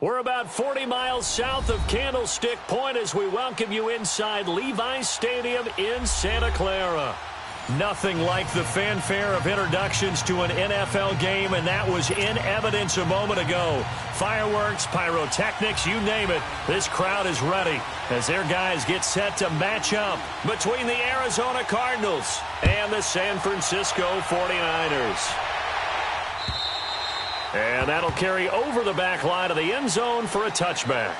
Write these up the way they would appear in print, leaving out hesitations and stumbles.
We're about 40 miles south of Candlestick Point as we welcome you inside Levi's Stadium in Santa Clara. Nothing like the fanfare of introductions to an NFL game, and that was in evidence a moment ago. Fireworks, pyrotechnics, you name it. This crowd is ready as their guys get set to match up between the Arizona Cardinals and the San Francisco 49ers. And that'll carry over the back line of the end zone for a touchback.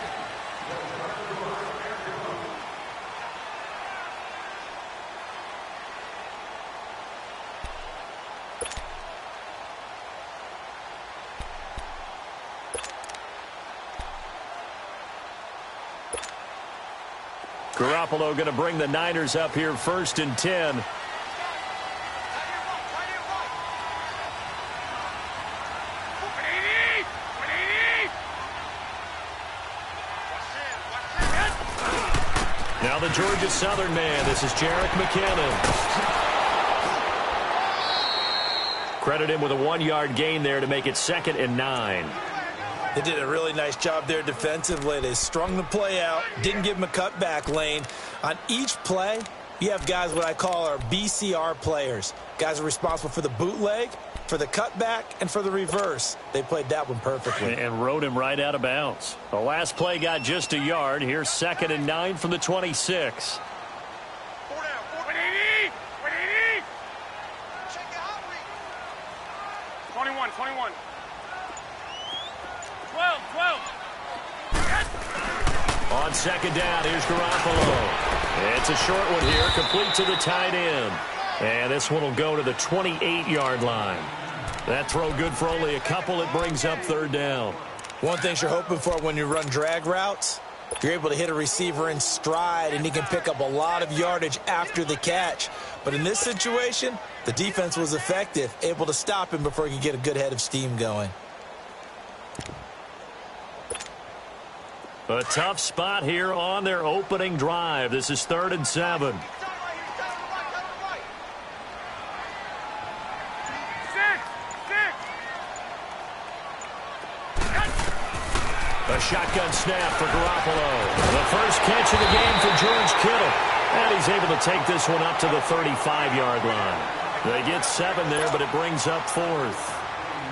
Garoppolo going to bring the Niners up here 1st and 10. Now the Georgia Southern man. This is Jerick McKinnon. Credit him with a 1-yard gain there to make it 2nd and 9. They did a really nice job there defensively. They strung the play out, didn't give him a cutback lane. On each play, you have guys what I call our BCR players. Guys are responsible for the bootleg, for the cutback, and for the reverse. They played that one perfectly. And rode him right out of bounds. The last play got just a yard. Here's 2nd and 9 from the 26. 21. 12. On 2nd down, here's Garoppolo. It's a short one here, complete to the tight end. And this one will go to the 28-yard line. That throw good for only a couple. It brings up 3rd down. One thing you're hoping for when you run drag routes, you're able to hit a receiver in stride, and he can pick up a lot of yardage after the catch. But in this situation, the defense was effective, able to stop him before he could get a good head of steam going. A tough spot here on their opening drive. This is 3rd and 7. A shotgun snap for Garoppolo. The first catch of the game for George Kittle. And he's able to take this one up to the 35-yard line. They get 7 there, but it brings up 4th.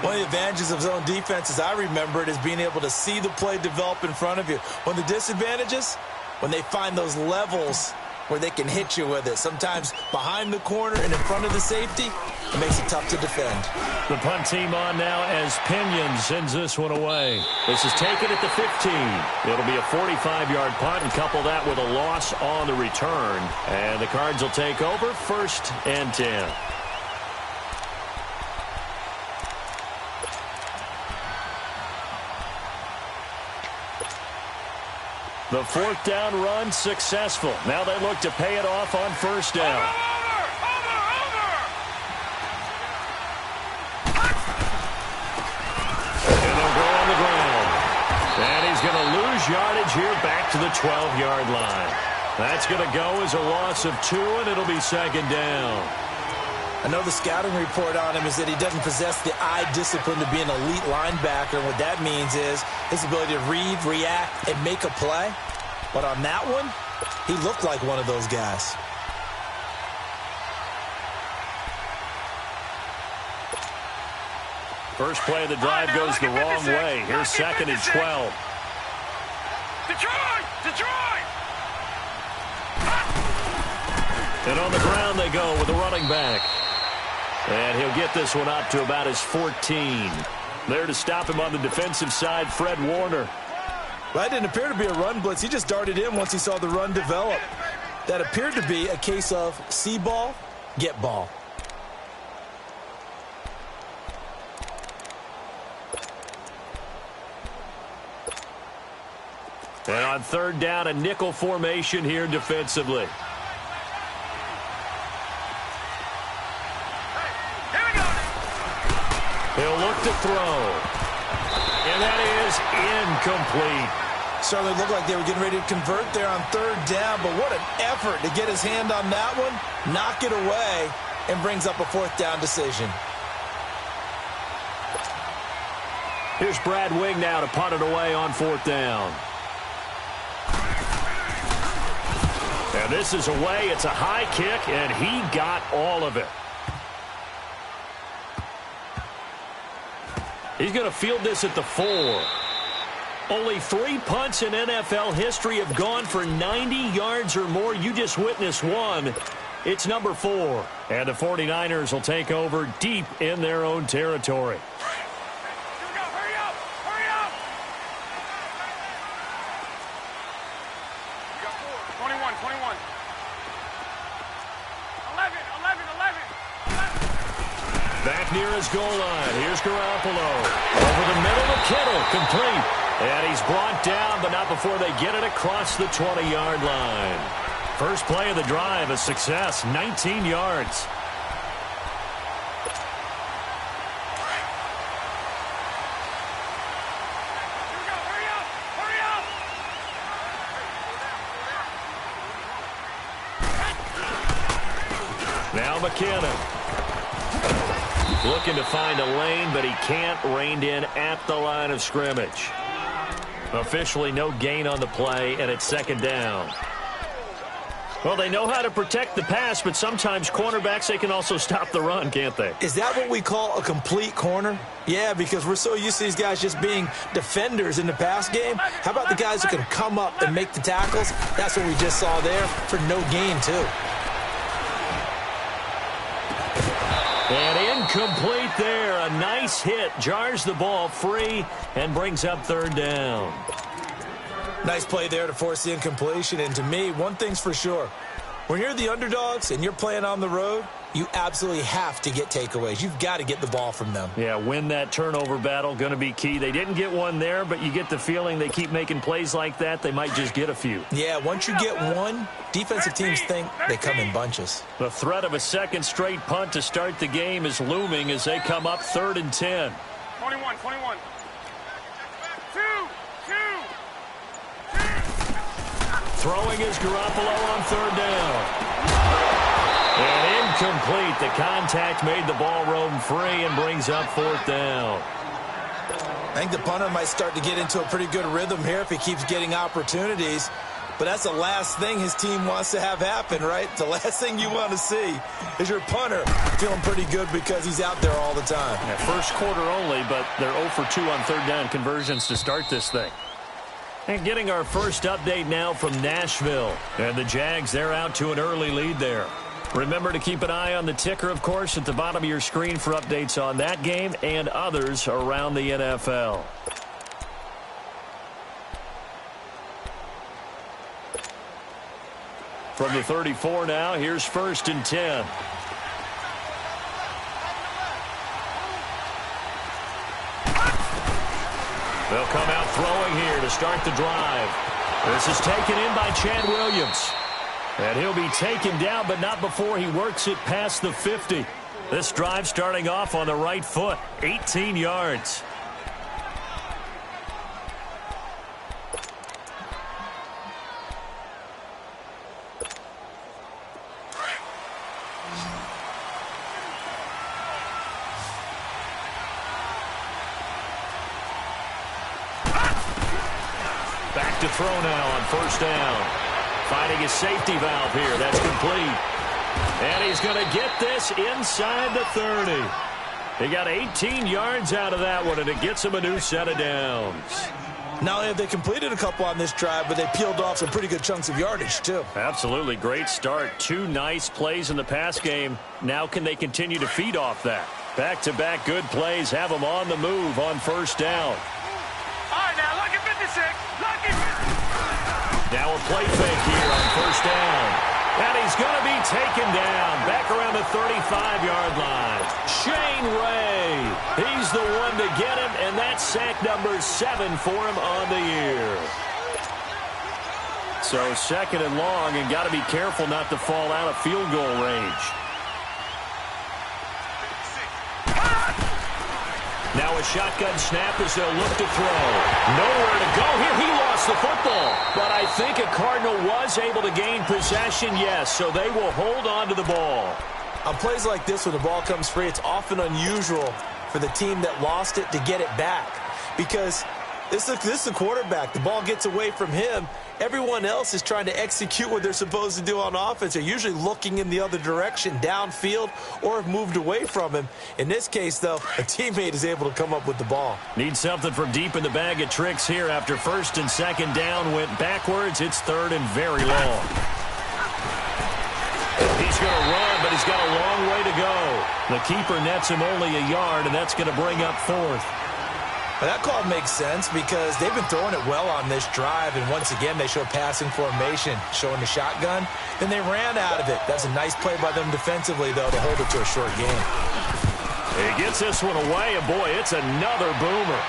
One of the advantages of zone defense, as I remember it, is being able to see the play develop in front of you. One of the disadvantages, when they find those levels where they can hit you with it. Sometimes behind the corner and in front of the safety, it makes it tough to defend. The punt team on now as Pinion sends this one away. This is taken at the 15. It'll be a 45-yard punt, and couple that with a loss on the return. And the Cards will take over 1st and 10. The 4th down run successful. Now they look to pay it off on 1st down. And they'll go on the ground. And he's going to lose yardage here back to the 12-yard line. That's going to go as a loss of 2, and it'll be 2nd down. I know the scouting report on him is that he doesn't possess the eye discipline to be an elite linebacker. What that means is his ability to read, react, and make a play. But on that one, he looked like one of those guys. First play of the drive goes the wrong way. Here's 2nd and 12. Detroit! And on the ground they go with the running back. And he'll get this one up to about his 14. There to stop him on the defensive side, Fred Warner. Well, that didn't appear to be a run blitz. He just darted in once he saw the run develop. That appeared to be a case of see ball, get ball. And on 3rd down, a nickel formation here defensively. He'll look to throw. And that is incomplete. Certainly looked like they were getting ready to convert there on 3rd down, but what an effort to get his hand on that one, knock it away, and brings up a 4th down decision. Here's Brad Wing now to punt it away on 4th down. And this is away. It's a high kick, and he got all of it. He's going to field this at the 4. Only 3 punts in NFL history have gone for 90 yards or more. You just witnessed one. It's number 4. And the 49ers will take over deep in their own territory. Here we go. Hurry up. Hurry up. You got 4. 21, 21. 11, 11, 11. 11. Back near his goal line. Here's Garoppolo. Over the middle to Kittle. Complete. And he's brought down, but not before they get it across the 20-yard line. First play of the drive, a success, 19 yards. Here we go. Hurry up. Hurry up. Now McKinnon. Looking to find a lane, but he can't. Reined in at the line of scrimmage. Officially no gain on the play, and it's 2nd down. Well, they know how to protect the pass, but sometimes cornerbacks, they can also stop the run, can't they? Is that what we call a complete corner? Yeah, because we're so used to these guys just being defenders in the pass game. How about the guys who can come up and make the tackles? That's what we just saw there for no gain, too. And incomplete there. A nice hit. Jars the ball free and brings up 3rd down. Nice play there to force the incompletion. And to me, one thing's for sure. When you're the underdogs and you're playing on the road, you absolutely have to get takeaways. You've got to get the ball from them. Yeah, win that turnover battle, going to be key. They didn't get one there, but you get the feeling they keep making plays like that, they might just get a few. Yeah, once you get one, defensive teams think they come in bunches. The threat of a second straight punt to start the game is looming as they come up 3rd and 10. 21, 21. 2, 2. Throwing is Garoppolo on 3rd down. And incomplete. The contact made the ball roam free and brings up 4th down. I think the punter might start to get into a pretty good rhythm here if he keeps getting opportunities. But that's the last thing his team wants to have happen, right? The last thing you want to see is your punter feeling pretty good because he's out there all the time. Yeah, first quarter only, but they're 0 for 2 on 3rd down conversions to start this thing. And getting our first update now from Nashville. And the Jags, they're out to an early lead there. Remember to keep an eye on the ticker, of course, at the bottom of your screen for updates on that game and others around the NFL. From the 34 now, here's 1st and 10. They'll come out throwing here to start the drive. This is taken in by Chad Williams. And he'll be taken down, but not before he works it past the 50. This drive starting off on the right foot, 18 yards. Back to throw now on 1st down. Finding his safety valve here. That's complete. And he's going to get this inside the 30. He got 18 yards out of that one, and it gets him a new set of downs. Not only have they completed a couple on this drive, but they peeled off some pretty good chunks of yardage, too. Absolutely. Great start. 2 nice plays in the pass game. Now can they continue to feed off that? Back-to-back good plays have them on the move on 1st down. All right, now look at 56. Look at 56. Now a play fake here on 1st down. And he's going to be taken down back around the 35-yard line. Shane Ray, he's the one to get him, and that's sack number 7 for him on the year. So 2nd and long, and got to be careful not to fall out of field goal range. Now a shotgun snap as they'll look to throw. Nowhere to go here. He lost the football. But I think a Cardinal was able to gain possession, yes. So they will hold on to the ball. On plays like this, when the ball comes free, it's often unusual for the team that lost it to get it back. because this is the quarterback. The ball gets away from him. Everyone else is trying to execute what they're supposed to do on offense. They're usually looking in the other direction, downfield, or have moved away from him. In this case, though, a teammate is able to come up with the ball. Need something from deep in the bag of tricks here. After first and second down went backwards, it's third and very long. He's going to run, but he's got a long way to go. The keeper nets him only a yard, and that's going to bring up fourth. That call makes sense because they've been throwing it well on this drive, and once again they show passing formation, showing the shotgun. Then they ran out of it. That's a nice play by them defensively, though, to hold it to a short game. He gets this one away, and boy, it's another boomer.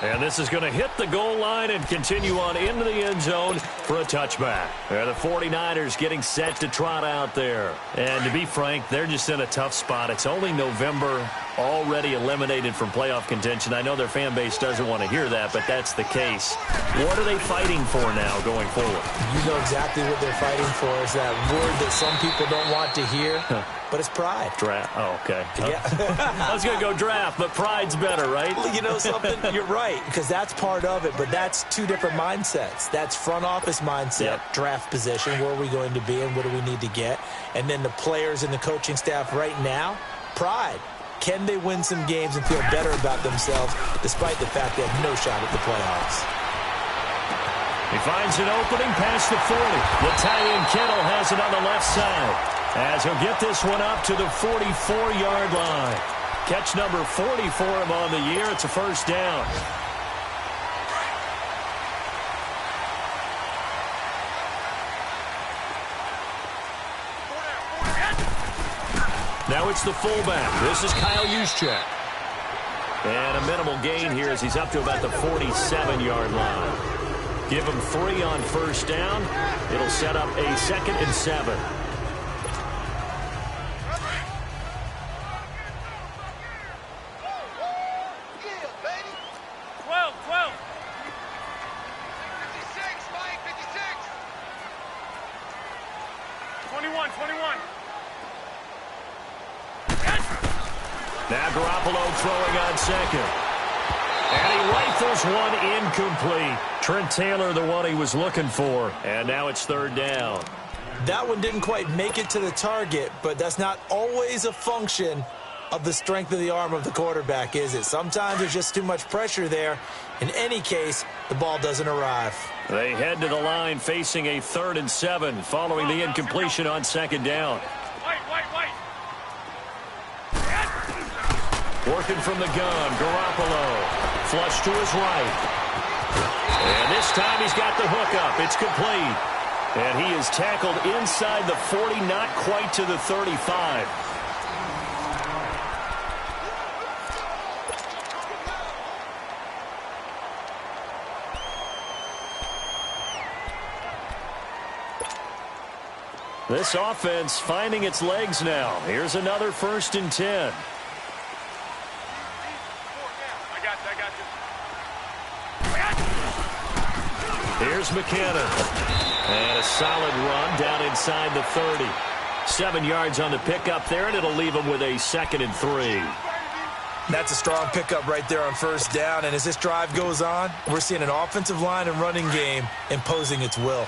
And this is going to hit the goal line and continue on into the end zone for a touchback. The 49ers getting set to trot out there. And to be frank, they're just in a tough spot. It's only November, already eliminated from playoff contention. I know their fan base doesn't want to hear that, but that's the case. What are they fighting for now going forward? You know exactly what they're fighting for. Is that word that some people don't want to hear, but it's pride. Draft. Oh, okay. Yeah. I was going to go draft, but pride's better, right? Well, you know something? You're right, because that's part of it, but that's two different mindsets. That's front office mindset, draft position, where are we going to be and what do we need to get? And then the players and the coaching staff right now, pride. Can they win some games and feel better about themselves despite the fact they have no shot at the playoffs? He finds an opening past the 40. The tight end Kittle has it on the left side as he'll get this one up to the 44-yard line. Catch number 40 for him on the year. It's a first down. Now it's the fullback. This is Kyle Juszczyk. And a minimal gain here as he's up to about the 47-yard line. Give him 3 on first down. It'll set up a 2nd and 7. Now Garoppolo throwing on second. And he rifles one incomplete. Trent Taylor, the one he was looking for. And now it's third down. That one didn't quite make it to the target, but that's not always a function of the strength of the arm of the quarterback, is it? Sometimes there's just too much pressure there. In any case, the ball doesn't arrive. They head to the line facing a 3rd and 7 following the incompletion on second down. Working from the gun, Garoppolo. Flush to his right. And this time he's got the hook up. It's complete. And he is tackled inside the 40, not quite to the 35. This offense finding its legs now. Here's another 1st and 10. Here's McKinnon. And a solid run down inside the 30. 7 yards on the pickup there, and it'll leave him with a 2nd and 3. That's a strong pickup right there on first down. And as this drive goes on, we're seeing an offensive line and running game imposing its will.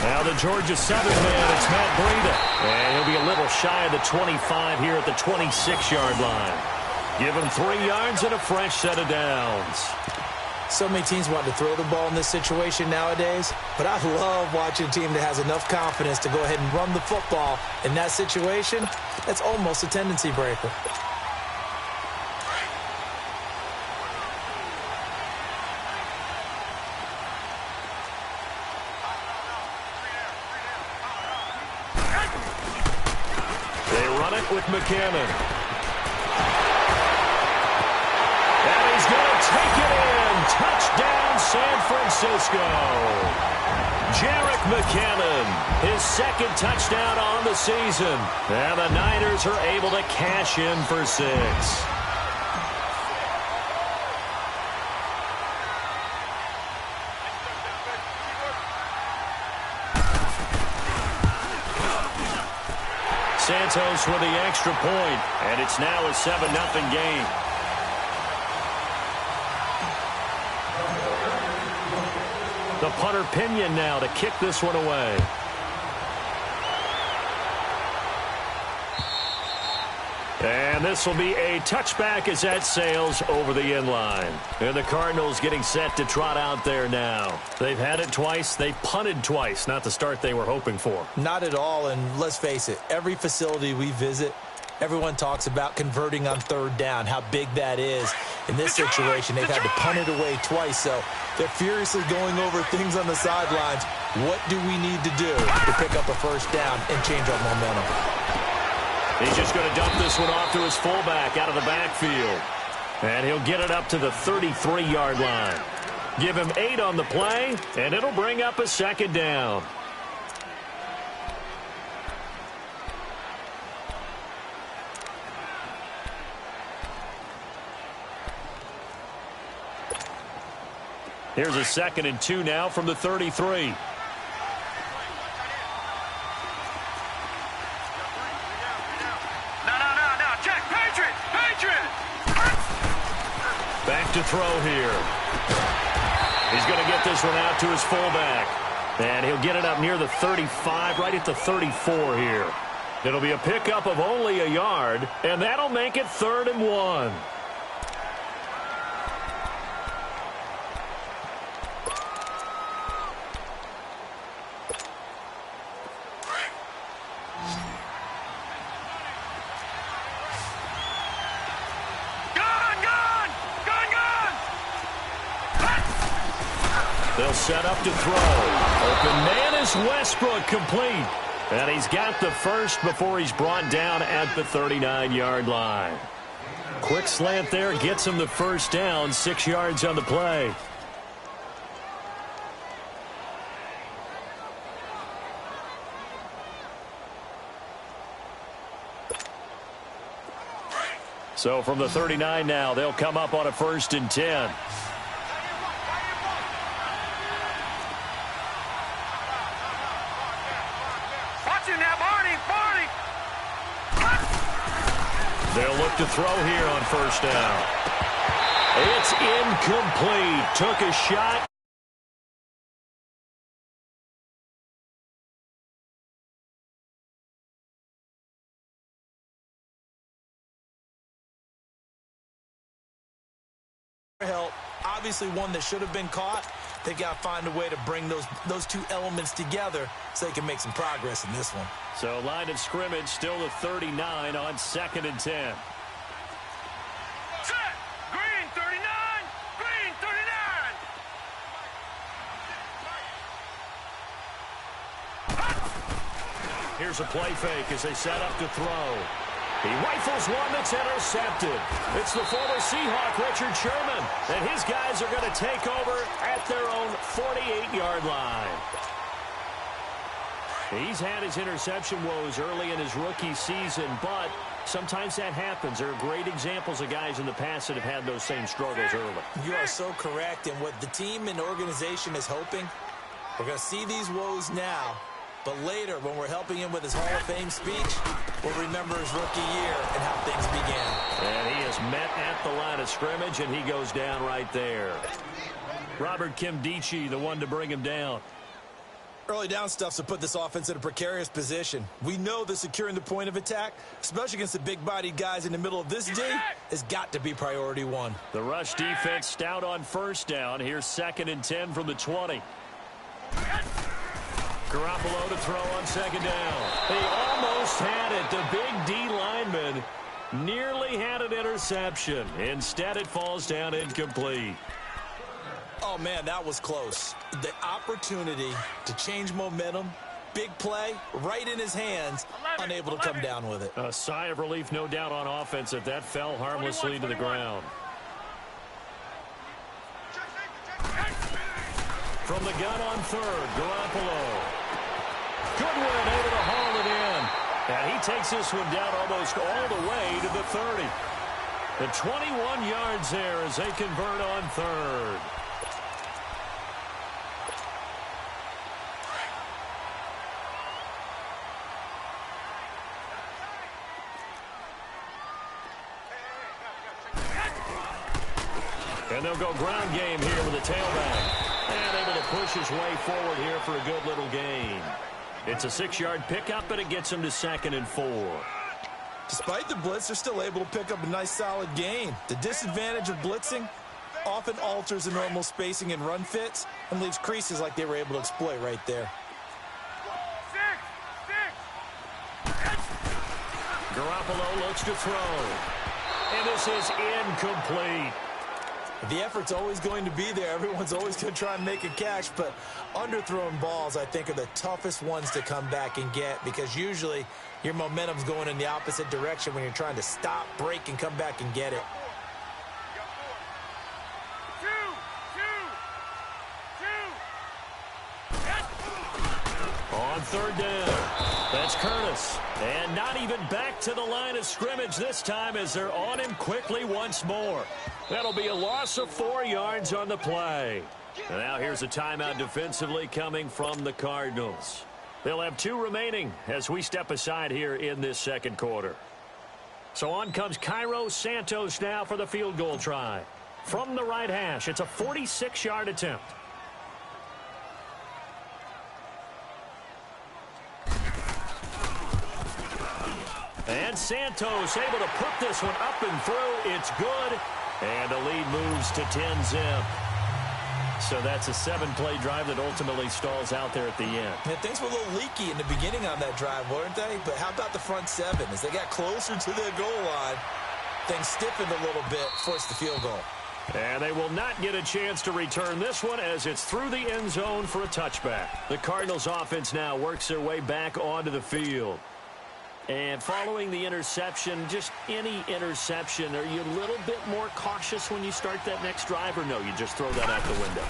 Now the Georgia Southern man, it's Matt Breida. And he'll be a little shy of the 25 here at the 26-yard line. Give him 3 yards and a fresh set of downs. So many teams want to throw the ball in this situation nowadays, but I love watching a team that has enough confidence to go ahead and run the football. In that situation, that's almost a tendency breaker. With McKinnon. And he's going to take it in. And touchdown, San Francisco. Jerick McKinnon, his second touchdown on the season. And the Niners are able to cash in for 6. Santos with the extra point, and it's now a 7-0 game. The punter Pinion now to kick this one away. And this will be a touchback as that sails over the end line. And the Cardinals getting set to trot out there now. They've had it twice. They've punted twice. Not the start they were hoping for. Not at all, and let's face it, every facility we visit, everyone talks about converting on third down, how big that is. In this situation, they've had to punt it away twice, so they're furiously going over things on the sidelines. What do we need to do to pick up a first down and change our momentum? He's just going to dump this one off to his fullback out of the backfield. And he'll get it up to the 33-yard line. Give him 8 on the play, and it'll bring up a second down. Here's a 2nd and 2 now from the 33. Back to throw here. He's going to get this one out to his fullback. And he'll get it up near the 35, right at the 34 here. It'll be a pickup of only a yard, and that'll make it 3rd and 1. They'll set up to throw. Open man is Westbrook, complete. And he's got the first before he's brought down at the 39-yard line. Quick slant there gets him the first down, 6 yards on the play. So from the 39 now, they'll come up on a 1st and 10. They'll look to throw here on 1st down. It's incomplete. Took a shot. Help. Obviously one that should have been caught. They got to find a way to bring those two elements together so they can make some progress in this one. So line of scrimmage still the 39 on 2nd and 10. Set. Green 39. Green 39. Here's a play fake as they set up to throw. He rifles one that's intercepted. It's the former Seahawk, Richard Sherman. And his guys are going to take over at their own 48-yard line. He's had his interception woes early in his rookie season, but sometimes that happens. There are great examples of guys in the past that have had those same struggles early. You are so correct. And what the team and organization is hoping, we're going to see these woes now. But later, when we're helping him with his Hall of Fame speech, we'll remember his rookie year and how things began. And he is met at the line of scrimmage, and he goes down right there. Robert Kimdichie, the one to bring him down. Early down stuff's to put this offense in a precarious position. We know that securing the point of attack, especially against the big-bodied guys in the middle of this D, has got to be priority 1. The rush defense stout on 1st down. Here's 2nd and 10 from the 20. Garoppolo to throw on 2nd down. He almost had it. The big D lineman nearly had an interception. Instead, it falls down incomplete. Oh, man, that was close. The opportunity to change momentum, big play, right in his hands, unable to come down with it. A sigh of relief, no doubt, on offense that fell harmlessly to the ground. From the gun on third, Garoppolo. Goodwin able to haul it in. And he takes this one down almost all the way to the 30. The 21 yards there as they convert on third. And they'll go ground game here with a tailback. And able to push his way forward here for a good little gain. It's a 6-yard pickup, but it gets him to 2nd and 4. Despite the blitz, they're still able to pick up a nice solid gain. The disadvantage of blitzing often alters the normal spacing and run fits and leaves creases like they were able to exploit right there. Garoppolo looks to throw. And this is incomplete. The effort's always going to be there. Everyone's always going to try and make a catch, but underthrown balls, I think, are the toughest ones to come back and get because usually your momentum's going in the opposite direction when you're trying to stop, break, and come back and get it. On third down, that's Curtis. And not even back to the line of scrimmage this time as they're on him quickly once more. That'll be a loss of 4 yards on the play. And now here's a timeout defensively coming from the Cardinals. They'll have 2 remaining as we step aside here in this second quarter. So on comes Cairo Santos now for the field goal try. From the right hash, it's a 46-yard attempt. And Santos able to put this one up and through. It's good. And the lead moves to 10-zip. So that's a 7-play drive that ultimately stalls out there at the end. Yeah, things were a little leaky in the beginning on that drive, weren't they? But how about the front 7? As they got closer to their goal line, things stiffened a little bit, forced the field goal. And they will not get a chance to return this one as it's through the end zone for a touchback. The Cardinals offense now works their way back onto the field. And following the interception, just any interception, are you a little bit more cautious when you start that next drive, or no, you just throw that out the window?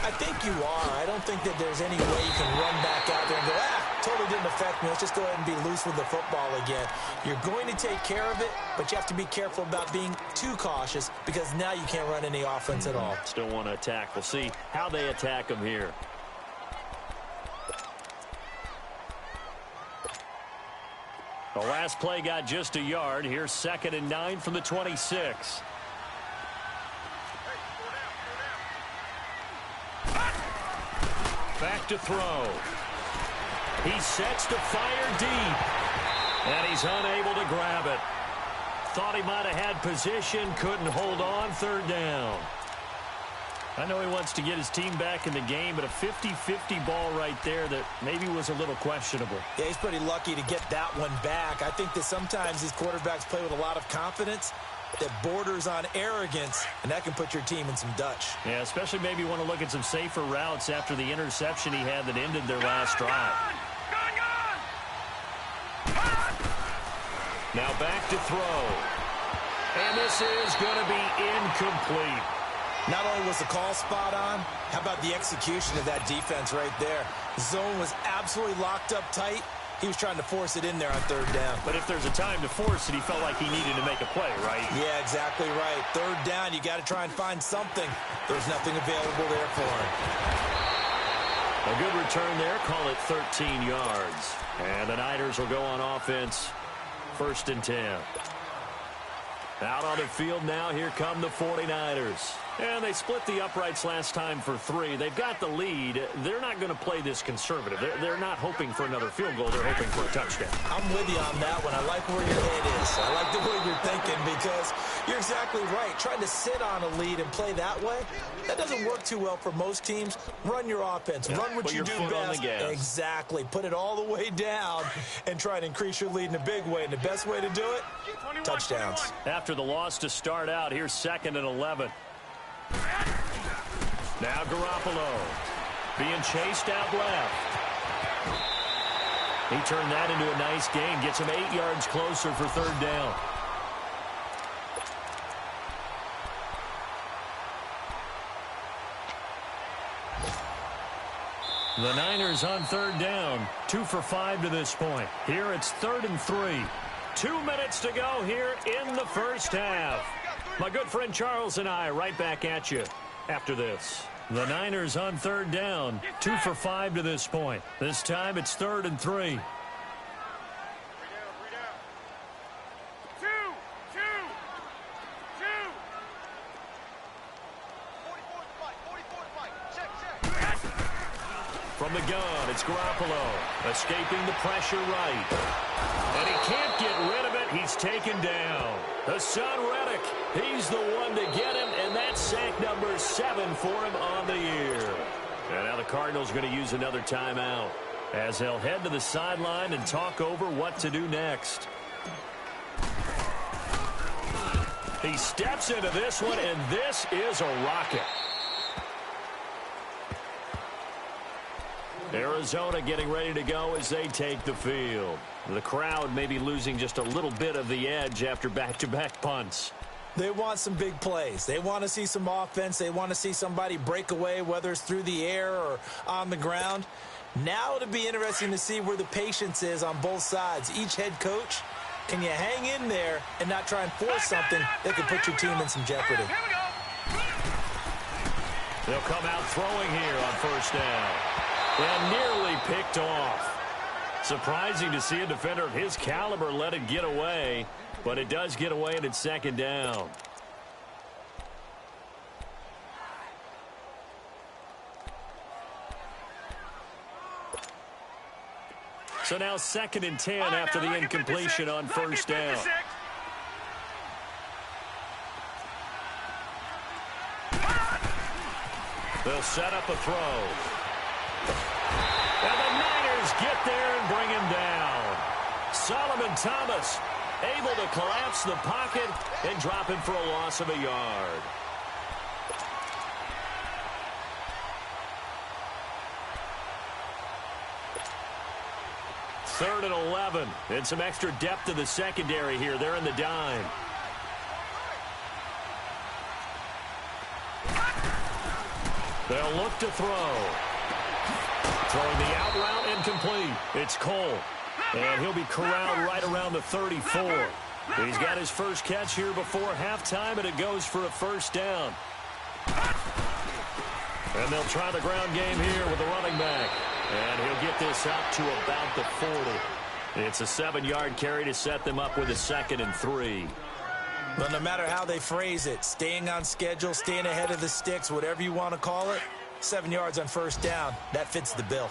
I think you are. I don't think that there's any way you can run back out there and go, totally didn't affect me. Let's just go ahead and be loose with the football again. You're going to take care of it, but you have to be careful about being too cautious because now you can't run any offense at all. Still want to attack. We'll see how they attack them here. The last play got just a yard. Here's 2nd and 9 from the 26. Back to throw. He sets to fire deep. And he's unable to grab it. Thought he might have had position. Couldn't hold on. 3rd down. I know he wants to get his team back in the game, but a 50-50 ball right there that maybe was a little questionable. Yeah, he's pretty lucky to get that one back. I think that sometimes these quarterbacks play with a lot of confidence that borders on arrogance, and that can put your team in some Dutch. Yeah, especially maybe you want to look at some safer routes after the interception he had that ended their last drive. Now back to throw. And this is going to be incomplete. Not only was the call spot on, how about the execution of that defense right there? The zone was absolutely locked up tight. He was trying to force it in there on 3rd down. But if there's a time to force it, he felt like he needed to make a play, right? Yeah, exactly right. 3rd down, you got to try and find something. There's nothing available there for him. A good return there. Call it 13 yards. And the Niners will go on offense. 1st and 10. Out on the field now, here come the 49ers. And they split the uprights last time for 3. They've got the lead. They're not going to play this conservative. They're not hoping for another field goal. They're hoping for a touchdown. I'm with you on that one. I like where your head is. I like the way you're thinking because you're exactly right. Trying to sit on a lead and play that way, that doesn't work too well for most teams. Run your offense. Yeah, run what you do best. Exactly. Put it all the way down and try to increase your lead in a big way. And the best way to do it, touchdowns. After the loss to start out, here's 2nd and 11. Now Garoppolo being chased out left. He turned that into a nice gain. Gets him 8 yards closer for 3rd down. The Niners on third down, 2 for 5 to this point. Here it's 3rd and 3. 2 minutes to go here in the first half. My good friend Charles and I right back at you after this. The Niners on third down, 2 for 5 to this point. This time it's 3rd and 3. From the gun, it's Garoppolo, escaping the pressure right. And he can't get rid of it. He's taken down. Hassan Reddick, he's the one to get him, and that's sack number 7 for him on the year. And now the Cardinals are going to use another timeout as they'll head to the sideline and talk over what to do next. He steps into this one, and this is a rocket. Arizona getting ready to go as they take the field. The crowd may be losing just a little bit of the edge after back-to-back punts. They want some big plays. They want to see some offense. They want to see somebody break away, whether it's through the air or on the ground. Now it'll be interesting to see where the patience is on both sides. Each head coach, can you hang in there and not try and force something that could put your team in some jeopardy? They'll come out throwing here on first down. And nearly picked off. Surprising to see a defender of his caliber let it get away, but it does get away and it's second down. So now 2nd and 10 after the incompletion on first down. They'll set up a throw. And the Niners get there and bring him down. Solomon Thomas able to collapse the pocket and drop him for a loss of a yard. Third and 11. And some extra depth to the secondary here. They're in the dime. They'll look to throw. Throwing the out route incomplete. It's Cole. And he'll be corralled right around the 34. He's got his first catch here before halftime, and it goes for a first down. And they'll try the ground game here with the running back. And he'll get this up to about the 40. It's a 7-yard carry to set them up with a 2nd and 3. But no matter how they phrase it, staying on schedule, staying ahead of the sticks, whatever you want to call it, 7 yards on first down, that fits the bill.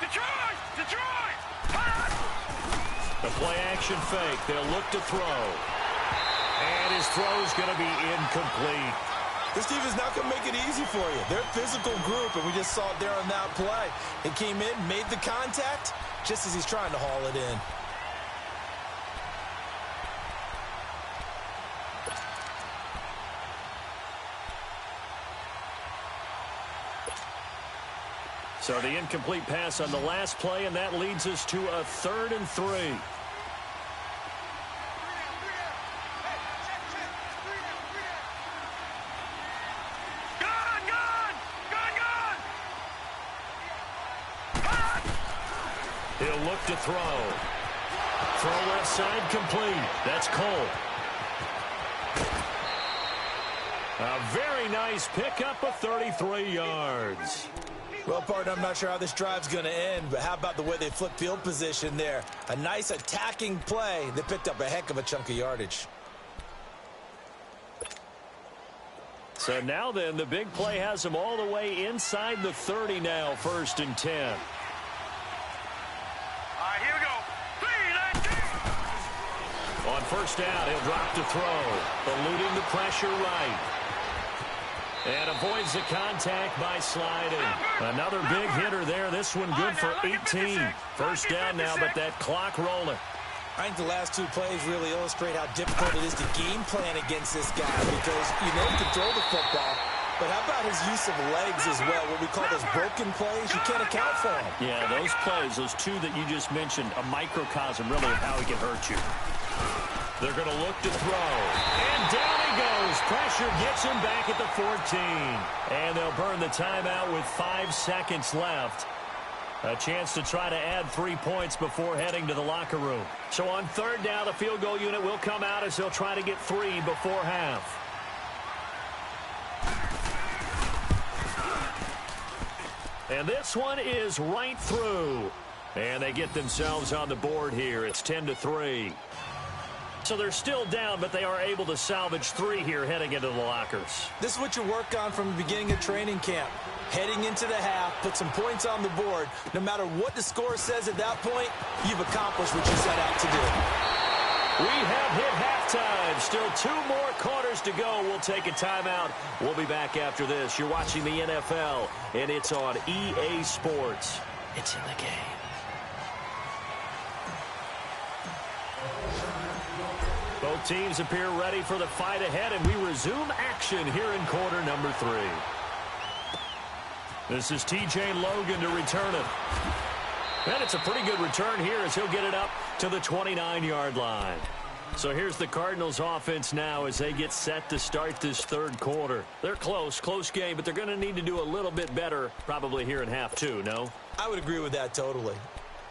Detroit! Detroit! The play-action fake. They'll look to throw. And his throw's going to be incomplete. This team is not going to make it easy for you. They're a physical group, and we just saw it there on that play. He came in, made the contact, just as he's trying to haul it in. So the incomplete pass on the last play, and that leads us to a 3rd and 3. He'll look to throw. Throw left side complete. That's Cole. A very nice pickup of 33 yards. Well, partner, I'm not sure how this drive's going to end, but how about the way they flip field position there? A nice attacking play. They picked up a heck of a chunk of yardage. So now then, the big play has them all the way inside the 30 now, 1st and 10. All right, here we go. 3, 19. On first down, he'll drop to throw, eluding the pressure right. And avoids the contact by sliding. Another big hitter there. This one good for 18. First down now, but that clock rolling. I think the last 2 plays really illustrate how difficult it is to game plan against this guy because you know he can throw the football, but how about his use of legs as well, what we call those broken plays? You can't account for them. Yeah, those plays, those 2 that you just mentioned, a microcosm really of how he can hurt you. They're going to look to throw. And down he goes. Pressure gets him back at the 14. And they'll burn the timeout with 5 seconds left. A chance to try to add 3 points before heading to the locker room. So on third down, the field goal unit will come out as they'll try to get 3 before half. And this one is right through. And they get themselves on the board here. It's 10-3. So they're still down, but they are able to salvage 3 here heading into the lockers. This is what you work on from the beginning of training camp. Heading into the half, put some points on the board. No matter what the score says at that point, you've accomplished what you set out to do. We have hit halftime. Still 2 more quarters to go. We'll take a timeout. We'll be back after this. You're watching the NFL, and it's on EA Sports. It's in the game. Both teams appear ready for the fight ahead, and we resume action here in quarter number 3. This is T.J. Logan to return it. And it's a pretty good return here as he'll get it up to the 29-yard line. So here's the Cardinals offense now as they get set to start this third quarter. They're close game, but they're going to need to do a little bit better probably here in half 2, no? I would agree with that totally.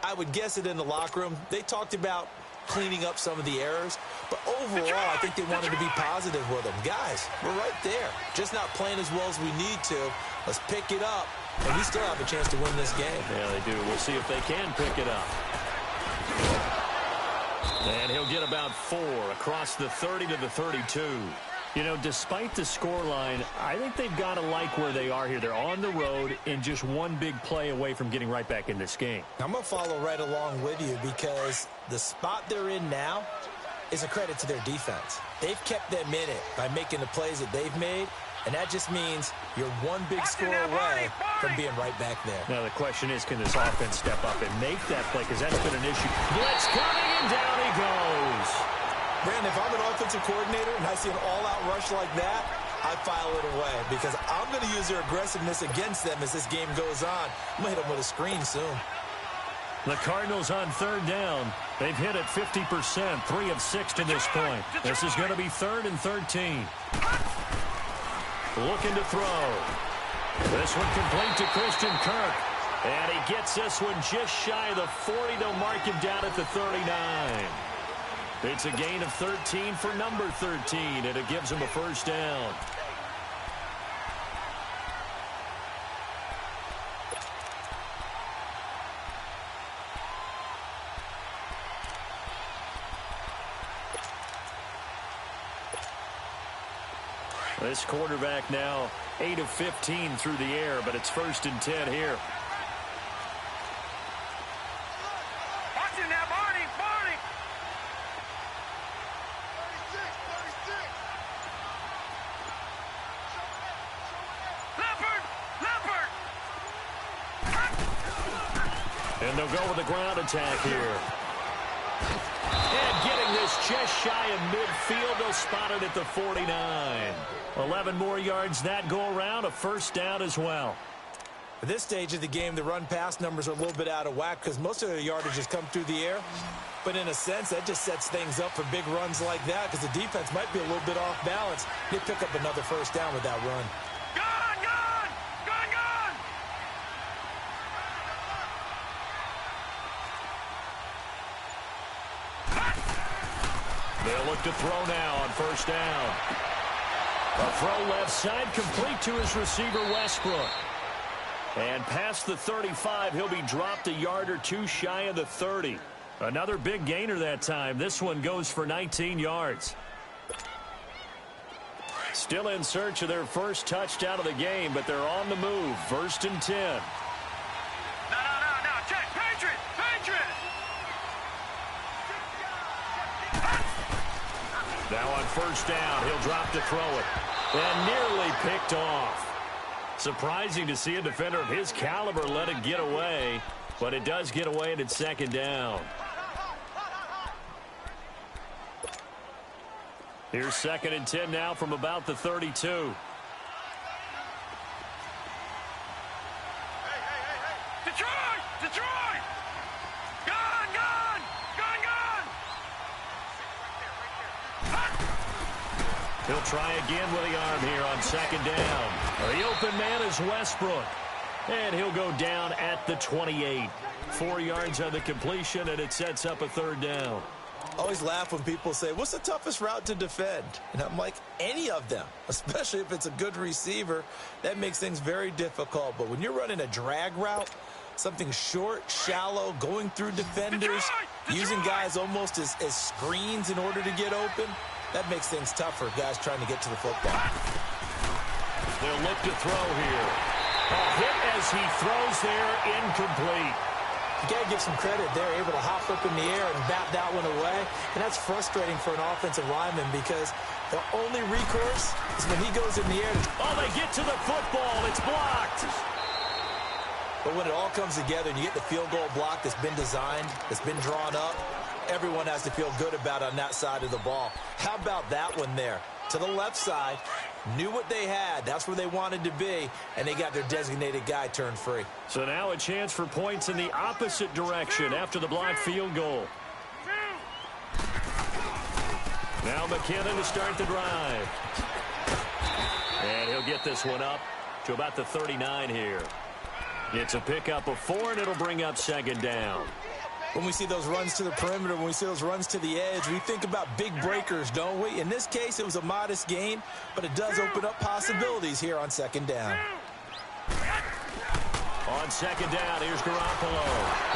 I would guess it in the locker room. They talked about cleaning up some of the errors, but overall, I think they wanted to be positive with them. Guys, we're right there. Just not playing as well as we need to. Let's pick it up, and we still have a chance to win this game. Yeah, they do. We'll see if they can pick it up. And he'll get about 4 across the 30 to the 32. You know, despite the scoreline, I think they've got to like where they are here. They're on the road and just one big play away from getting right back in this game. I'm going to follow right along with you because the spot they're in now is a credit to their defense. They've kept them in it by making the plays that they've made, and that just means you're one big score away from being right back there. Now the question is, can this offense step up and make that play? Because that's been an issue. Blitz coming, and down he goes. Brandon, if I'm an offensive coordinator and I see an all-out rush like that, I file it away because I'm going to use their aggressiveness against them as this game goes on. I'm going to hit them with a screen soon. The Cardinals on third down. They've hit it 50%, 3 of 6 to this point. This is going to be 3rd and 13. Looking to throw. This one complete to Christian Kirk. And he gets this one just shy of the 40. They'll mark him down at the 39. It's a gain of 13 for number 13, and it gives him a first down. This quarterback now 8 of 15 through the air, but it's 1st and 10 here. Watch it now, Barney! Leopard! And they'll go with the ground attack here. And getting this just shy of midfield, they'll spot it at the 49. 11 more yards that go around, a first down as well. At this stage of the game, the run-pass numbers are a little bit out of whack because most of their yardage has come through the air. But in a sense, that just sets things up for big runs like that because the defense might be a little bit off balance. They pick up another first down with that run. Gone! They'll look to throw now on first down. A throw left side complete to his receiver, Westbrook. And past the 35, he'll be dropped a yard or 2 shy of the 30. Another big gainer that time. This one goes for 19 yards. Still in search of their first touchdown of the game, but they're on the move. 1st and 10. No. Check. Patriot! Now on first down, he'll drop to throw it. And nearly picked off. Surprising to see a defender of his caliber let it get away, but it does get away and it's 2nd down. Here's 2nd and 10 now from about the 32. Detroit! Gone! He'll try again with the arm here on second down. The open man is Westbrook. And he'll go down at the 28. 4 yards on the completion, and it sets up a third down. I always laugh when people say, what's the toughest route to defend? And I'm like, any of them, especially if it's a good receiver. That makes things very difficult. But when you're running a drag route, something short, shallow, going through defenders, using guys almost as screens in order to get open, that makes things tougher, guys trying to get to the football. They'll look to throw here. A hit as he throws there, incomplete. You got to give some credit. They're able to hop up in the air and bat that one away. And that's frustrating for an offensive lineman because the only recourse is when he goes in the air. Oh, they get to the football. It's blocked. But when it all comes together and you get the field goal block that's been designed, that's been drawn up, everyone has to feel good about it on that side of the ball. How about that one there? To the left side, knew what they had. That's where they wanted to be, and they got their designated guy turned free. So now a chance for points in the opposite direction after the blocked field goal. Now McKinnon to start the drive. And he'll get this one up to about the 39 here. It's a pickup of 4, and it'll bring up second down. When we see those runs to the perimeter, when we see those runs to the edge, we think about big breakers, don't we? In this case, it was a modest gain, but it does open up possibilities here on second down. On second down, here's Garoppolo.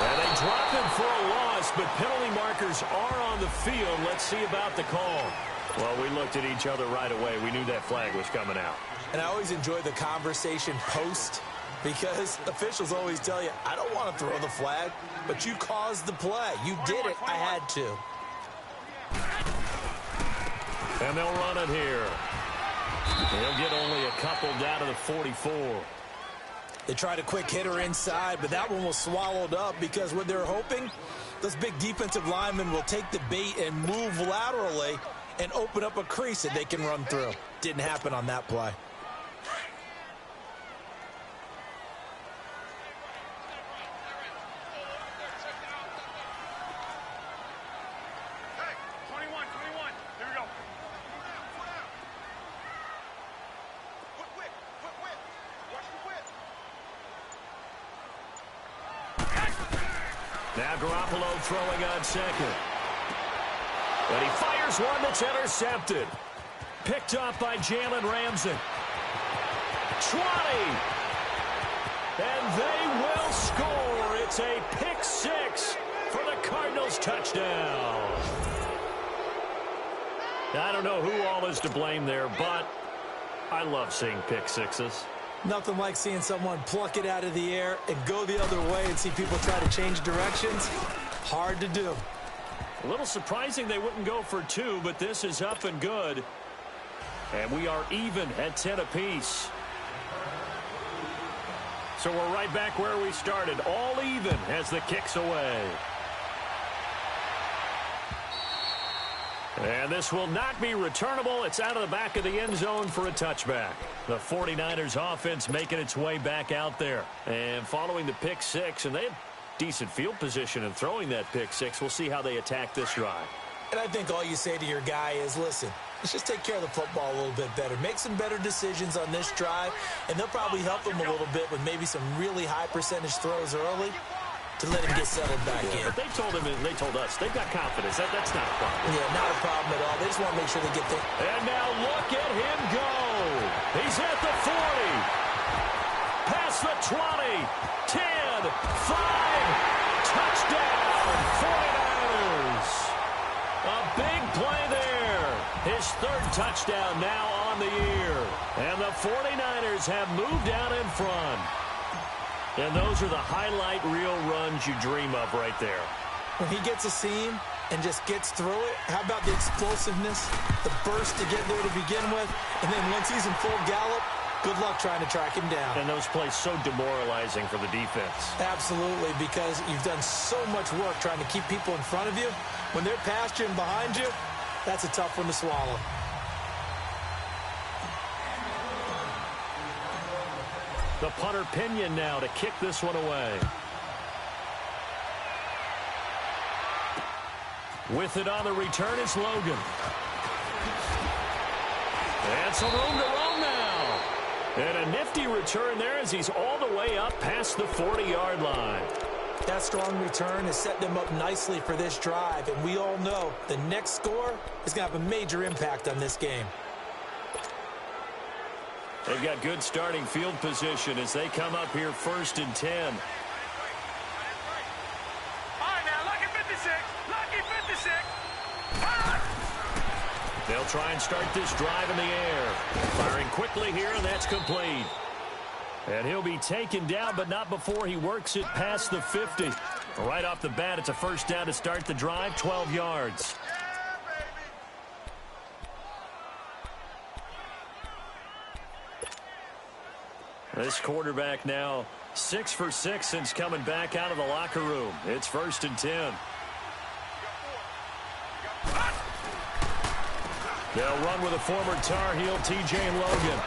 And they drop him for a loss, but penalty markers are on the field. Let's see about the call. Well, we looked at each other right away. We knew that flag was coming out. And I always enjoy the conversation post, because officials always tell you, I don't want to throw the flag, but you caused the play. You did it. I had to. And they'll run it here. They'll get only a couple down to the 44. They tried a quick hitter inside, but that one was swallowed up because what they're hoping, those big defensive linemen will take the bait and move laterally and open up a crease that they can run through. Didn't happen on that play. Now Garoppolo throwing on second. And he fires one that's intercepted. Picked off by Jalen Ramsey. 20. And they will score. It's a pick 6 for the Cardinals touchdown. I don't know who all is to blame there, but I love seeing pick sixes. Nothing like seeing someone pluck it out of the air and go the other way and see people try to change directions. Hard to do. A little surprising they wouldn't go for 2, but this is up and good. And we are even at 10 apiece. So we're right back where we started. All even as the kick's away. And this will not be returnable. It's out of the back of the end zone for a touchback. The 49ers offense making its way back out there. And following the pick 6, and they had decent field position in throwing that pick 6. We'll see how they attack this drive. And I think all you say to your guy is, listen, let's just take care of the football a little bit better. Make some better decisions on this drive, and they'll probably help him a little bit with maybe some really high percentage throws early to let him get settled back in. But they told us they've got confidence. That's not a problem. Yeah, not a problem at all. They just want to make sure they get there. And now look at him go. He's at the 40. Past the 20. 10. 5. Touchdown, 49ers. A big play there. His 3rd touchdown now on the year. And the 49ers have moved out in front. And those are the highlight reel runs you dream of right there. When he gets a seam and just gets through it, how about the explosiveness, the burst to get there to begin with, and then once he's in full gallop, good luck trying to track him down. And those plays so demoralizing for the defense. Absolutely, because you've done so much work trying to keep people in front of you. When they're past you and behind you, that's a tough one to swallow. The punter Pinion now to kick this one away. With it on the return is Logan. And some room to roam now. And a nifty return there as he's all the way up past the 40-yard line. That strong return has set them up nicely for this drive, and we all know the next score is going to have a major impact on this game. They've got good starting field position as they come up here 1st and 10. All right, now, lucky 56. Lucky 56. They'll try and start this drive in the air. Firing quickly here, and that's complete. And he'll be taken down, but not before he works it past the 50. Right off the bat, it's a first down to start the drive, 12 yards. This quarterback now 6 for 6 since coming back out of the locker room. It's 1st and 10. They'll run with a former Tar Heel, T.J. Logan.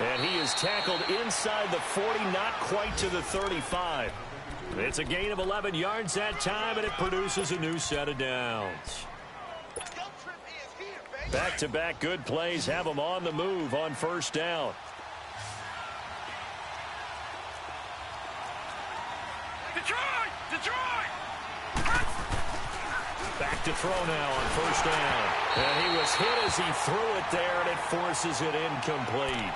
And he is tackled inside the 40, not quite to the 35. It's a gain of 11 yards that time, and it produces a new set of downs. Back-to-back good plays have them on the move on 1st down. Detroit! Back to throw now on 1st down. And he was hit as he threw it there, and it forces it incomplete.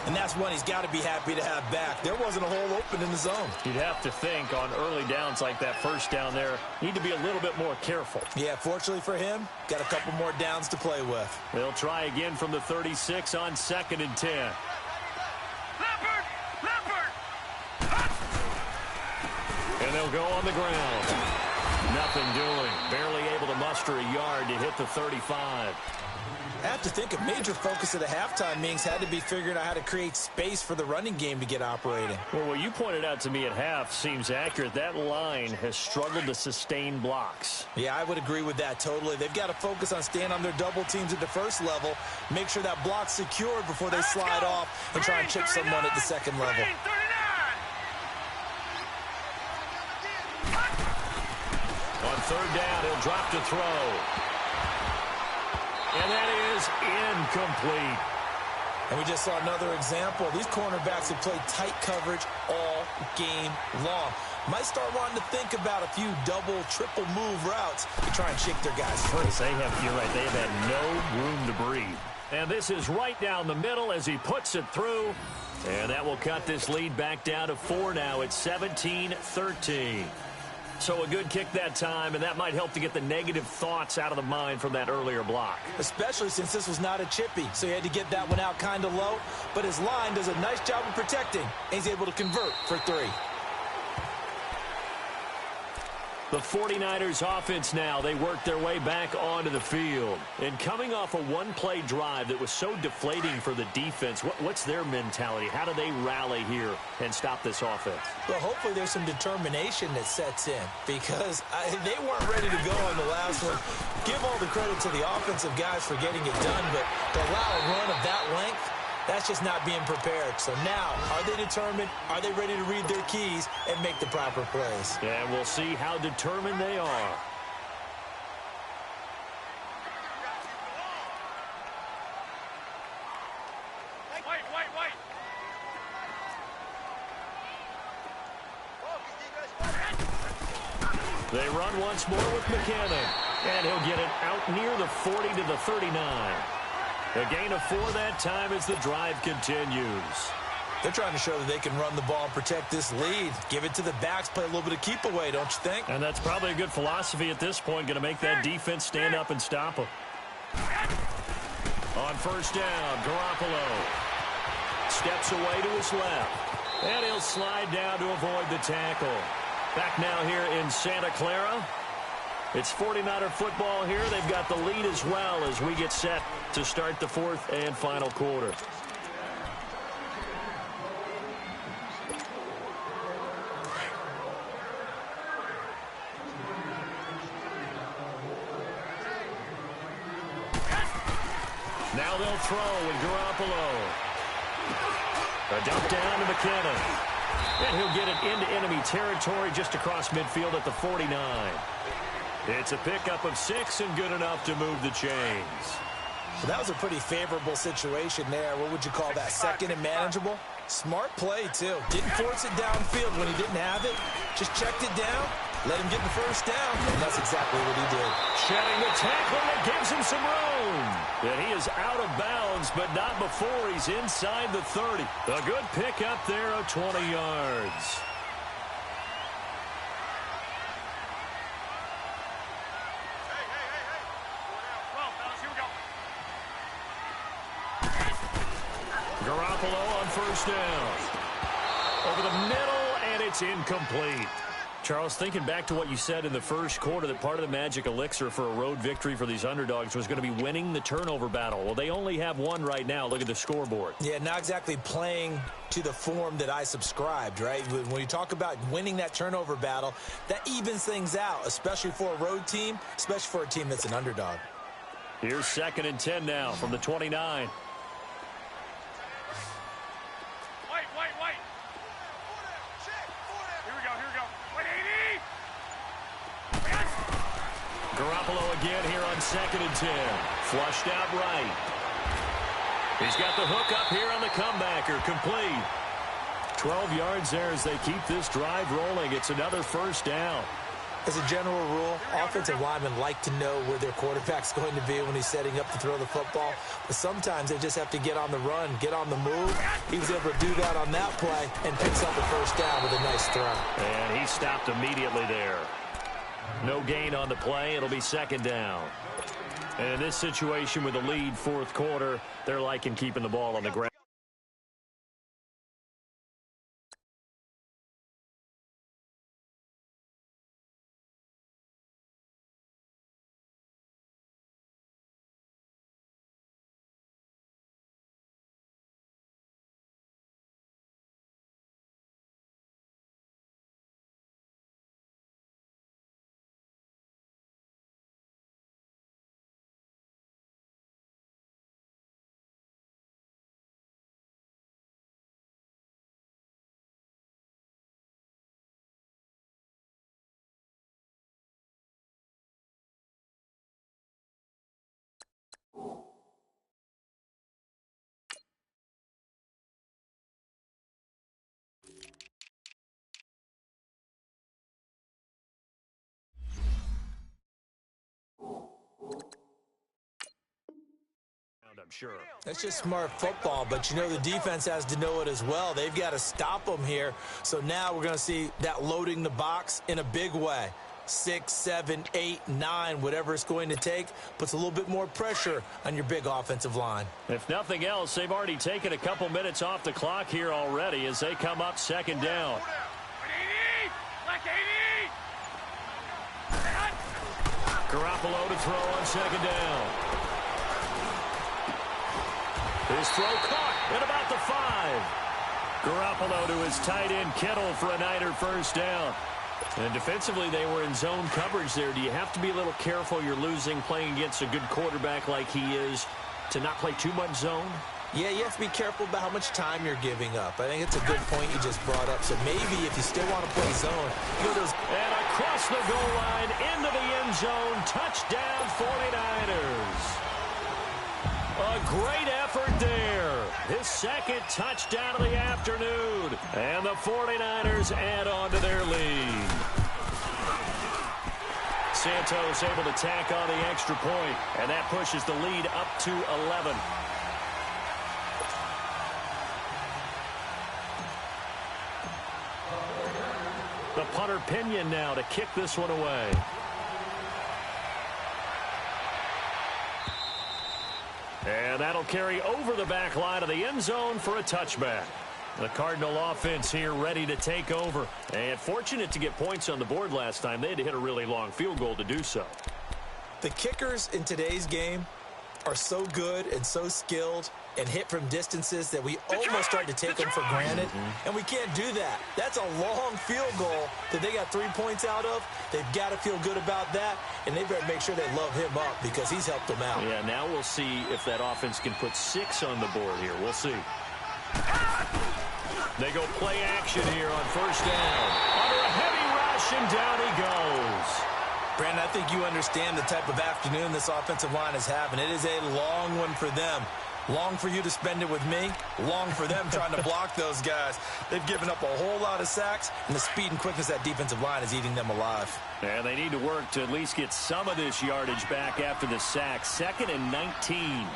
And that's one he's got to be happy to have back. There wasn't a hole open in the zone. You'd have to think on early downs like that 1st down there, need to be a little bit more careful. Yeah, fortunately for him, got a couple more downs to play with. They'll try again from the 36 on 2nd and 10. Leopard! And they'll go on the ground. Nothing doing. Barely able to muster a yard to hit the 35. I have to think a major focus of the halftime meetings had to be figuring out how to create space for the running game to get operating. Well, what you pointed out to me at half seems accurate. That line has struggled to sustain blocks. Yeah, I would agree with that totally. They've got to focus on staying on their double teams at the 1st level, make sure that block's secured before they slide off and try and chip someone at the 2nd level. On 3rd down, he'll drop to throw. And that is incomplete. And we just saw another example. These cornerbacks have played tight coverage all game long. Might start wanting to think about a few double, triple move routes to try and shake their guys free. You're right, they have had no room to breathe. And this is right down the middle as he puts it through. And that will cut this lead back down to 4 now. It's 17-13. So a good kick that time, and that might help to get the negative thoughts out of the mind from that earlier block. Especially since this was not a chippy, so he had to get that one out kind of low. But his line does a nice job of protecting, and he's able to convert for 3. The 49ers offense now, they work their way back onto the field. And coming off a one-play drive that was so deflating for the defense, what's their mentality? How do they rally here and stop this offense? Well, hopefully there's some determination that sets in because they weren't ready to go on the last one. Give all the credit to the offensive guys for getting it done, but to allow a run of that length, that's just not being prepared. So now, are they determined? Are they ready to read their keys and make the proper plays? And we'll see how determined they are. Wait. They run once more with McKinnon. And he'll get it out near the 40 to the 39. A gain of 4 that time as the drive continues. They're trying to show that they can run the ball and protect this lead. Give it to the backs, play a little bit of keep away, don't you think? And that's probably a good philosophy at this point, going to make that defense stand up and stop them. On 1st down, Garoppolo steps away to his left. And he'll slide down to avoid the tackle. Back now here in Santa Clara. It's 49er football here. They've got the lead as well as we get set to start the 4th and final quarter. Now they'll throw with Garoppolo. A dump down to McKinnon. And he'll get it into enemy territory just across midfield at the 49. It's a pickup of 6 and good enough to move the chains. So that was a pretty favorable situation there. What would you call that? Second and manageable? Smart play, too. Didn't force it downfield when he didn't have it. Just checked it down, let him get the first down, and that's exactly what he did. Shedding the tackle that gives him some room. And he is out of bounds, but not before he's inside the 30. A good pickup there of 20 yards. Garoppolo on first down. Over the middle, and it's incomplete. Charles, thinking back to what you said in the first quarter, that part of the magic elixir for a road victory for these underdogs was going to be winning the turnover battle. Well, they only have one right now. Look at the scoreboard. Yeah, not exactly playing to the form that I subscribed, right? When you talk about winning that turnover battle, that evens things out, especially for a road team, especially for a team that's an underdog. Here's 2nd and 10 now from the 29. Garoppolo again here on 2nd and 10. Flushed out right. He's got the hook up here on the comebacker. Complete. 12 yards there as they keep this drive rolling. It's another first down. As a general rule, offensive linemen like to know where their quarterback's going to be when he's setting up to throw the football. But sometimes they just have to get on the run, get on the move. He was able to do that on that play and picks up the first down with a nice throw. And he stopped immediately there. No gain on the play. It'll be 2nd down. And in this situation with the lead 4th quarter, they're liking keeping the ball on the ground. I'm sure. That's just smart football, but you know the defense has to know it as well. They've got to stop them here. So now we're going to see that loading the box in a big way. 6, 7, 8, 9, whatever it's going to take, puts a little bit more pressure on your big offensive line. If nothing else, they've already taken a couple minutes off the clock here already as they come up 2nd down. Garoppolo to throw on 2nd down. His throw caught at about the 5. Garoppolo to his tight end Kittle for a Niner first down. And defensively, they were in zone coverage there. Do you have to be a little careful you're losing playing against a good quarterback like he is to not play too much zone? Yeah, you have to be careful about how much time you're giving up. I think it's a good point you just brought up. So maybe if you still want to play zone, and across the goal line into the end zone, touchdown 49ers. A great effort there. His 2nd touchdown of the afternoon. And the 49ers add on to their lead. Santos able to tack on the extra point, and that pushes the lead up to 11. The punter Pinion now to kick this one away. And that'll carry over the back line of the end zone for a touchback. The Cardinal offense here ready to take over. And fortunate to get points on the board last time. They had to hit a really long field goal to do so. The kickers in today's game are so good and so skilled and hit from distances that we almost start to take them for granted. And we can't do that. That's a long field goal that they got 3 points out of. They've got to feel good about that, and they better make sure they love him up because he's helped them out. Yeah, now we'll see if that offense can put 6 on the board here. We'll see. They go play action here on first down. Under a heavy rush, and down he goes. Brandon, I think you understand the type of afternoon this offensive line is having. It is a long one for them. Long for you to spend it with me. Long for them trying to block those guys. They've given up a whole lot of sacks, and the speed and quickness of that defensive line is eating them alive. And they need to work to at least get some of this yardage back after the sack. 2nd and 19.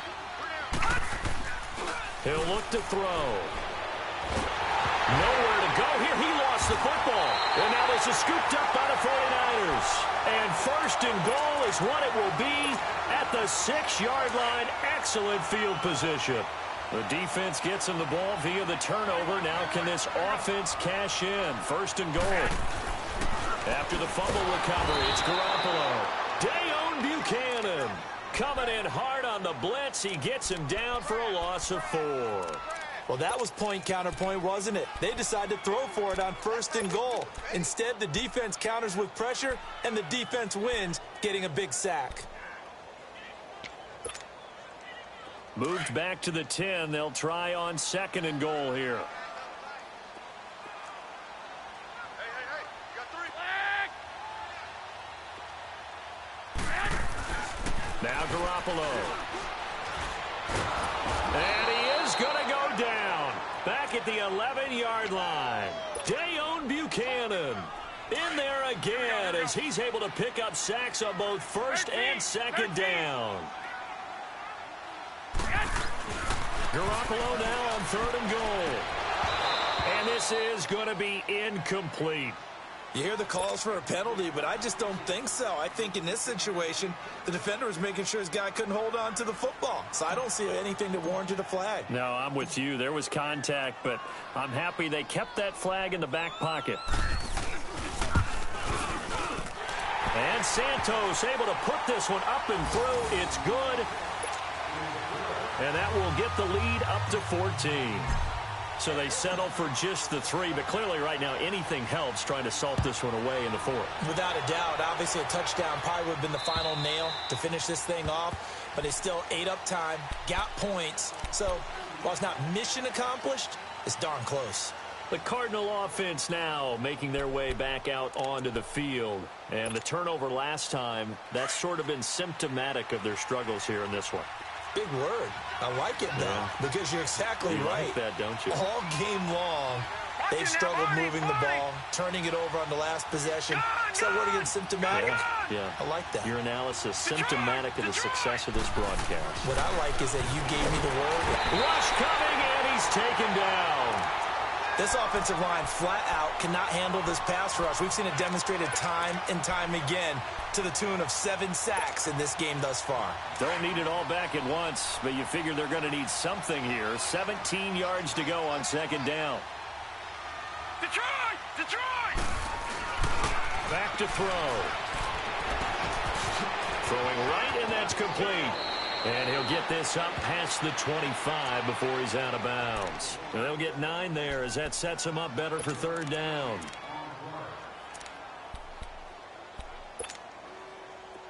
He'll look to throw. Nowhere to go here. He lost the football. And now this is scooped up by the 49ers. And 1st and goal is what it will be at the 6-yard line. Excellent field position. The defense gets him the ball via the turnover. Now can this offense cash in? 1st and goal. After the fumble recovery, it's Garoppolo. Dayon Buchanan coming in hard on the blitz. He gets him down for a loss of 4. Well, that was point counterpoint, wasn't it? They decided to throw for it on 1st and goal. Instead, the defense counters with pressure, and the defense wins, getting a big sack. Moved back to the 10. They'll try on 2nd and goal here. Hey, you got 3. Now Garoppolo. And he is going to go down. Back at the 11-yard line. Dayon Buchanan in there again as he's able to pick up sacks on both 1st and 2nd down. Garoppolo now on 3rd and goal. And this is going to be incomplete. You hear the calls for a penalty, but I just don't think so. I think in this situation, the defender was making sure his guy couldn't hold on to the football. So I don't see anything that warranted a flag. No, I'm with you. There was contact, but I'm happy they kept that flag in the back pocket. And Santos able to put this one up and through. It's good. And that will get the lead up to 14. So they settle for just the 3, but clearly right now anything helps trying to salt this one away in the 4th. Without a doubt, obviously a touchdown probably would have been the final nail to finish this thing off, but it still ate up time, got points. So while it's not mission accomplished, it's darn close. The Cardinal offense now making their way back out onto the field. And the turnover last time, that's sort of been symptomatic of their struggles here in this one. Big word. I like it, though, because you're exactly right. You like that, don't you? All game long, they've struggled moving the ball, turning it over on the last possession. Is that word again, symptomatic? Yeah. I like that. Your analysis, symptomatic of the success of this broadcast. What I like is that you gave me the word. Rush coming, and he's taken down. This offensive line flat out cannot handle this pass rush. We've seen it demonstrated time and time again to the tune of 7 sacks in this game thus far. Don't need it all back at once, but you figure they're going to need something here. 17 yards to go on 2nd down. Detroit! Back to throw. Throwing right, and that's complete. And he'll get this up past the 25 before he's out of bounds. And they'll get 9 there as that sets him up better for 3rd down.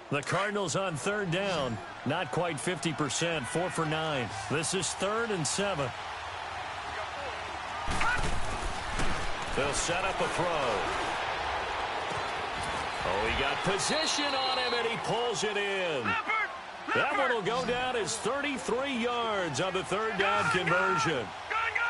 The Cardinals on 3rd down. Not quite 50%. 4 for 9. This is 3rd and 7. They'll set up a throw. Oh, he got position on him, and he pulls it in. That one will go down as 33 yards on the 3rd down conversion.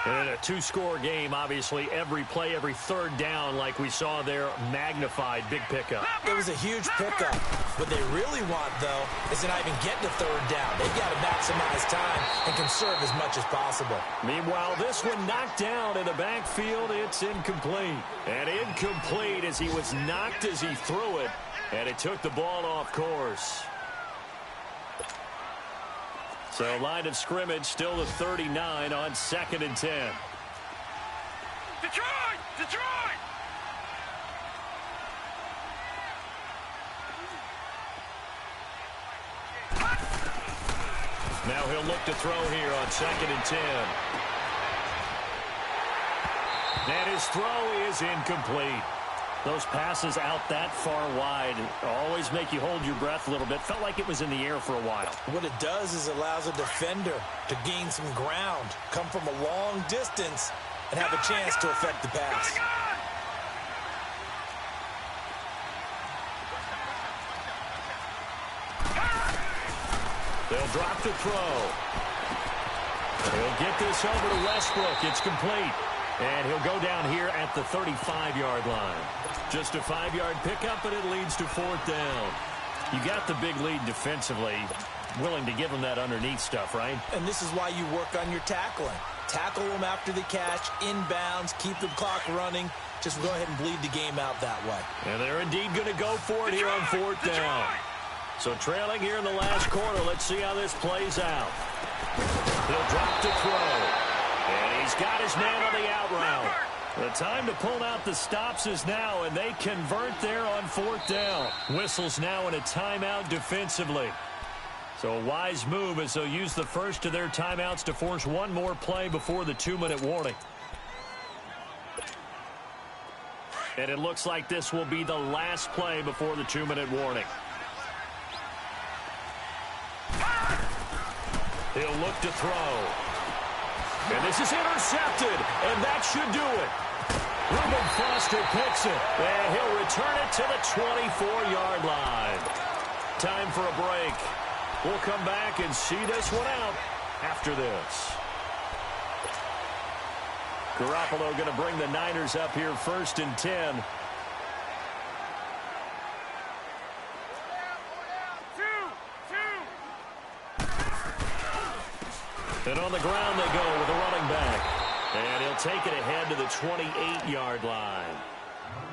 In a 2-score game, obviously, every play, every 3rd down, like we saw there, magnified, big pickup. It was a huge pickup. What they really want, though, is to not even get to 3rd down. They've got to maximize time and conserve as much as possible. Meanwhile, this one knocked down in the backfield. It's incomplete. And incomplete as he was knocked as he threw it. And it took the ball off course. So line of scrimmage still the 39 on 2nd and 10. Detroit! Now he'll look to throw here on 2nd and 10. And his throw is incomplete. Those passes out that far wide always make you hold your breath a little bit. Felt like it was in the air for a while. What it does is allows a defender to gain some ground, come from a long distance, and have a chance to affect the pass. They'll drop the throw. He'll get this over to Westbrook. It's complete. And he'll go down here at the 35-yard line. Just a 5-yard pickup, and it leads to 4th down. You got the big lead defensively. Willing to give them that underneath stuff, right? And this is why you work on your tackling. Tackle them after the catch, inbounds, keep the clock running. Just go ahead and bleed the game out that way. And they're indeed going to go for it here on 4th down. So trailing here in the last quarter. Let's see how this plays out. He'll drop to throw. And he's got his man on the out route. The time to pull out the stops is now, and they convert there on 4th down. Whistles now in a timeout defensively. So a wise move as they'll use the first of their timeouts to force one more play before the 2-minute warning. And it looks like this will be the last play before the 2-minute warning. He'll look to throw. And this is intercepted, and that should do it. Reuben Foster picks it, and he'll return it to the 24-yard line. Time for a break. We'll come back and see this one out after this. Garoppolo going to bring the Niners up here 1st and 10. And on the ground they go with a running back. And he'll take it ahead to the 28-yard line.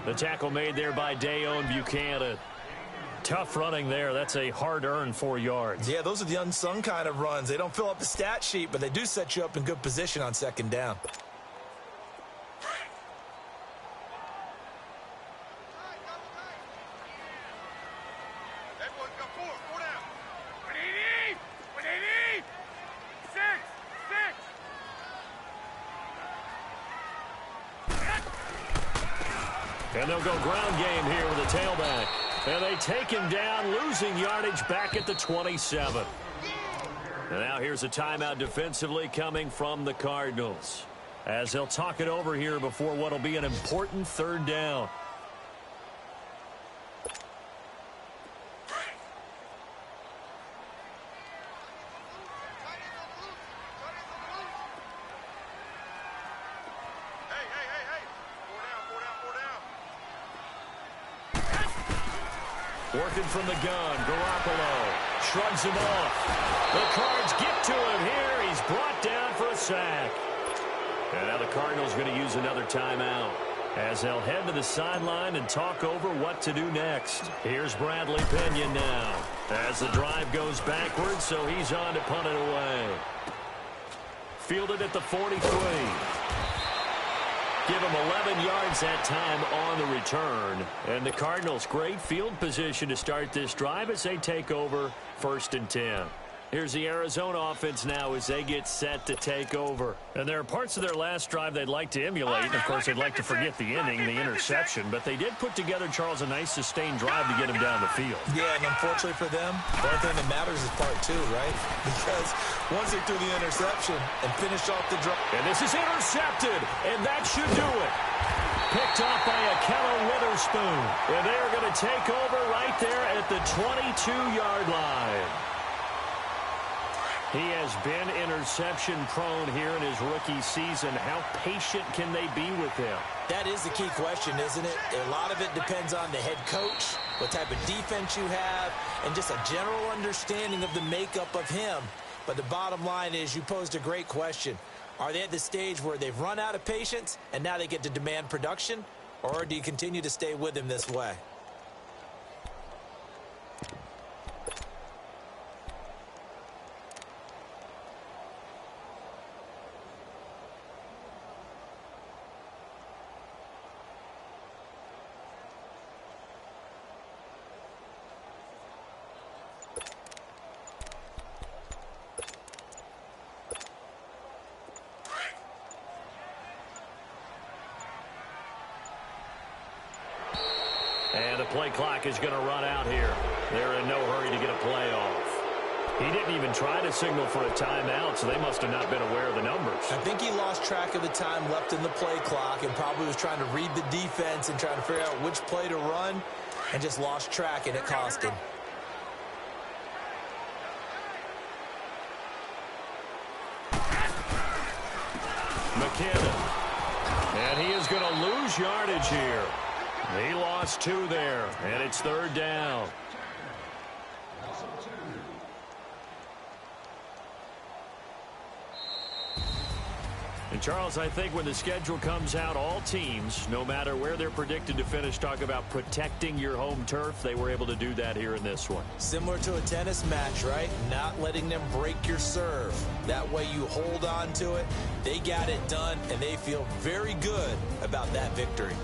The tackle made there by Dayon Buchanan. Tough running there. That's a hard-earned 4 yards. Yeah, those are the unsung kind of runs. They don't fill up the stat sheet, but they do set you up in good position on 2nd down. And they'll go ground game here with a tailback. And they take him down, losing yardage back at the 27. And now here's a timeout defensively coming from the Cardinals, as they'll talk it over here before what will be an important 3rd down. Working from the gun, Garoppolo shrugs him off. The Cards get to him here. He's brought down for a sack. And now the Cardinals going to use another timeout as they'll head to the sideline and talk over what to do next. Here's Bradley Pinion now as the drive goes backwards, so he's on to punt it away. Fielded at the 43. Give him 11 yards that time on the return. And the Cardinals, great field position to start this drive as they take over 1st and 10. Here's the Arizona offense now as they get set to take over. And there are parts of their last drive they'd like to emulate. And, of course, they'd like to forget the inning, the interception. But they did put together, Charles, a nice sustained drive to get him down the field. Yeah, and unfortunately for them, the only thing that matters is part 2, right? Because once they threw the interception and finished off the drive. And this is intercepted, and that should do it. Picked off by Akello Witherspoon. And they're going to take over right there at the 22-yard line. He has been interception-prone here in his rookie season. How patient can they be with him? That is the key question, isn't it? A lot of it depends on the head coach, what type of defense you have, and just a general understanding of the makeup of him. But the bottom line is you posed a great question. Are they at the stage where they've run out of patience and now they get to demand production? Or do you continue to stay with him this way? And the play clock is going to run out here. They're in no hurry to get a play off. He didn't even try to signal for a timeout, so they must have not been aware of the numbers. I think he lost track of the time left in the play clock and probably was trying to read the defense and trying to figure out which play to run and just lost track, and it cost him. McKinnon. And he is going to lose yardage here. He lost 2 there, and it's 3rd down. And, Charles, I think when the schedule comes out, all teams, no matter where they're predicted to finish, talk about protecting your home turf. They were able to do that here in this one. Similar to a tennis match, right? Not letting them break your serve. That way you hold on to it. They got it done, and they feel very good about that victory.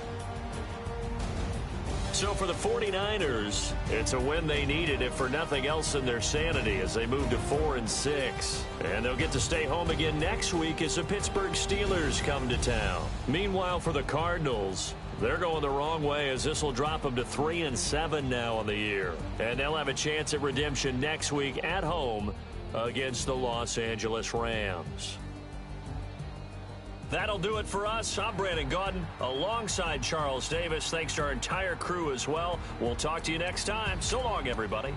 So for the 49ers, it's a win they needed, if for nothing else in their sanity, as they move to 4-6. And they'll get to stay home again next week as the Pittsburgh Steelers come to town. Meanwhile, for the Cardinals, they're going the wrong way, as this will drop them to 3-7 now on the year. And they'll have a chance at redemption next week at home against the Los Angeles Rams. That'll do it for us. I'm Brandon Gaudin alongside Charles Davis. Thanks to our entire crew as well. We'll talk to you next time. So long, everybody.